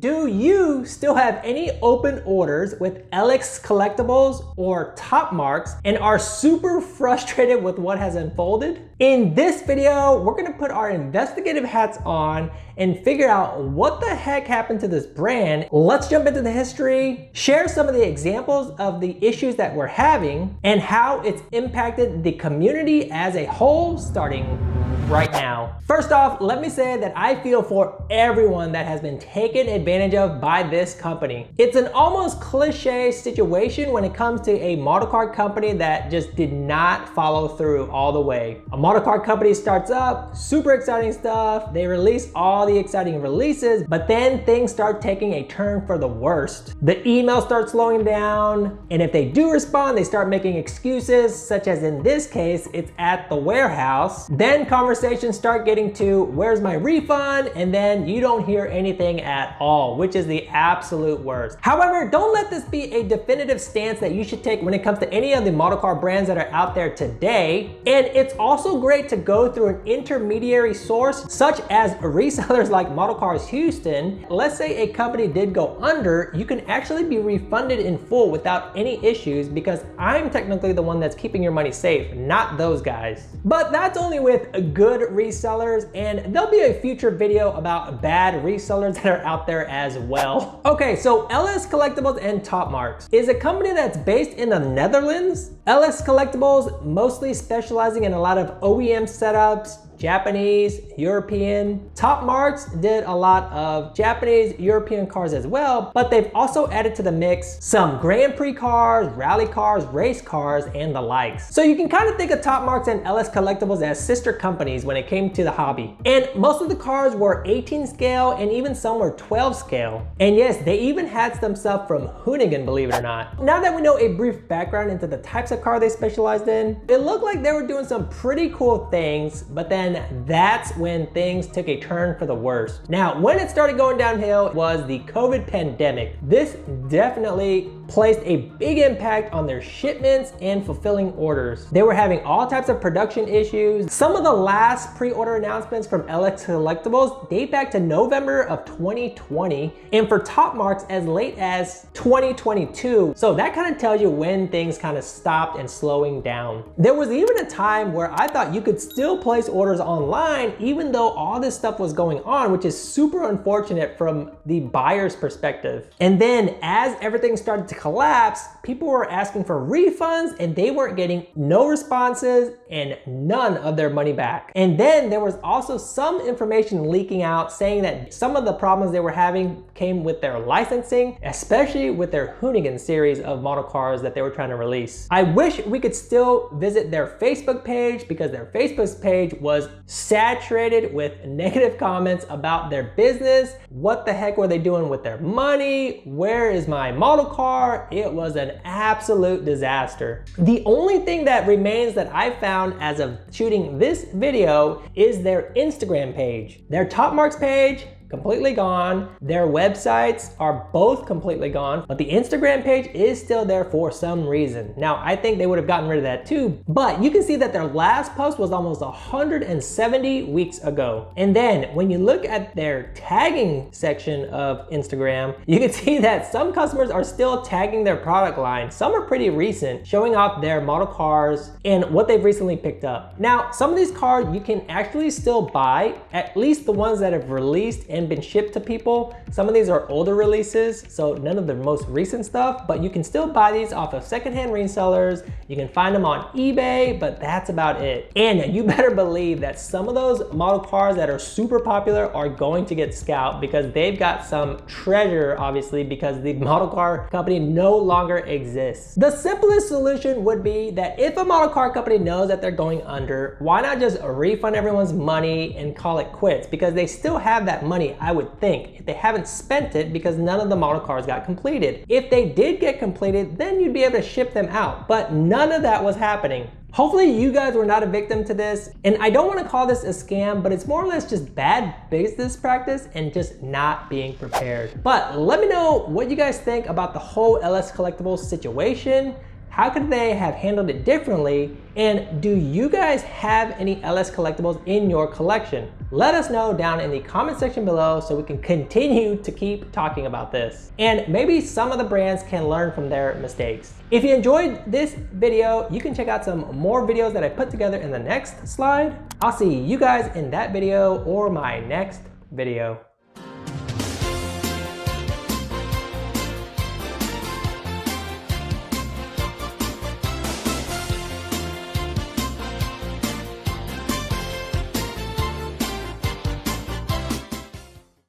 Do you still have any open orders with LX Collectibles or Top Marques and are super frustrated with what has unfolded? In this video, we're gonna put our investigative hats on and figure out what the heck happened to this brand. Let's jump into the history, share some of the examples of the issues that we're having and how it's impacted the community as a whole, starting right now. First off, let me say that I feel for everyone that has been taken advantage of by this company. It's an almost cliche situation when it comes to a model card company that just did not follow through all the way. A model card company starts up, super exciting stuff, they release all the exciting releases, but then things start taking a turn for the worst. The email starts slowing down, and if they do respond, they start making excuses, such as in this case, it's at the warehouse. Then conversations start getting to, where's my refund? And then you don't hear anything at all, which is the absolute worst. However, don't let this be a definitive stance that you should take when it comes to any of the model car brands that are out there today. And it's also great to go through an intermediary source, such as resellers like Model Cars Houston. Let's say a company did go under, you can actually be refunded in full without any issues because I'm technically the one that's keeping your money safe, not those guys. But that's only with good resellers, and there'll be a future video about bad resellers that are out there as well. Okay, so LS Collectibles and Top Marques is a company that's based in the Netherlands. LS Collectibles mostly specializing in a lot of OEM setups, Japanese, European. Top Marques did a lot of Japanese, European cars as well, but they've also added to the mix some Grand Prix cars, rally cars, race cars, and the likes. So you can kind of think of Top Marques and LS Collectibles as sister companies when it came to the hobby. And most of the cars were 18 scale and even some were 12 scale. And yes, they even had some stuff from Hoonigan, believe it or not. Now that we know a brief background into the types of car they specialized in, it looked like they were doing some pretty cool things, but then that's when things took a turn for the worst. Now, when it started going downhill was the COVID pandemic. This definitely placed a big impact on their shipments and fulfilling orders. They were having all types of production issues. Some of the last pre-order announcements from LX Collectibles date back to November of 2020, and for Top Marques as late as 2022. So that kind of tells you when things kind of stopped and slowing down. There was even a time where I thought you could still place orders online even though all this stuff was going on, which is super unfortunate from the buyer's perspective. And then as everything started to collapse, people were asking for refunds and they weren't getting no responses and none of their money back. And then there was also some information leaking out saying that some of the problems they were having came with their licensing, especially with their Hoonigan series of model cars that they were trying to release. I wish we could still visit their Facebook page because their Facebook page was saturated with negative comments about their business. What the heck were they doing with their money? Where is my model car? It was an absolute disaster. The only thing that remains that I found as of shooting this video is their Instagram page. Their Top Marques page, completely gone. Their websites are both completely gone, but the Instagram page is still there for some reason. Now, I think they would have gotten rid of that too, but you can see that their last post was almost 170 weeks ago. And then when you look at their tagging section of Instagram, you can see that some customers are still tagging their product line. Some are pretty recent, showing off their model cars and what they've recently picked up. Now, some of these cars you can actually still buy, at least the ones that have released and been shipped to people. Some of these are older releases, so none of the most recent stuff, but you can still buy these off of secondhand resellers. You can find them on eBay, but that's about it. And you better believe that some of those model cars that are super popular are going to get scalped because they've got some treasure, obviously, because the model car company no longer exists. The simplest solution would be that if a model car company knows that they're going under, why not just refund everyone's money and call it quits? Because they still have that money, I would think, if they haven't spent it because none of the model cars got completed. If they did get completed, then you'd be able to ship them out, but none of that was happening. Hopefully you guys were not a victim to this, and I don't want to call this a scam, but it's more or less just bad business practice and just not being prepared. But let me know what you guys think about the whole LS Collectibles situation. How could they have handled it differently? And do you guys have any LS collectibles in your collection? Let us know down in the comment section below so we can continue to keep talking about this. And maybe some of the brands can learn from their mistakes. If you enjoyed this video, you can check out some more videos that I put together in the next slide. I'll see you guys in that video or my next video.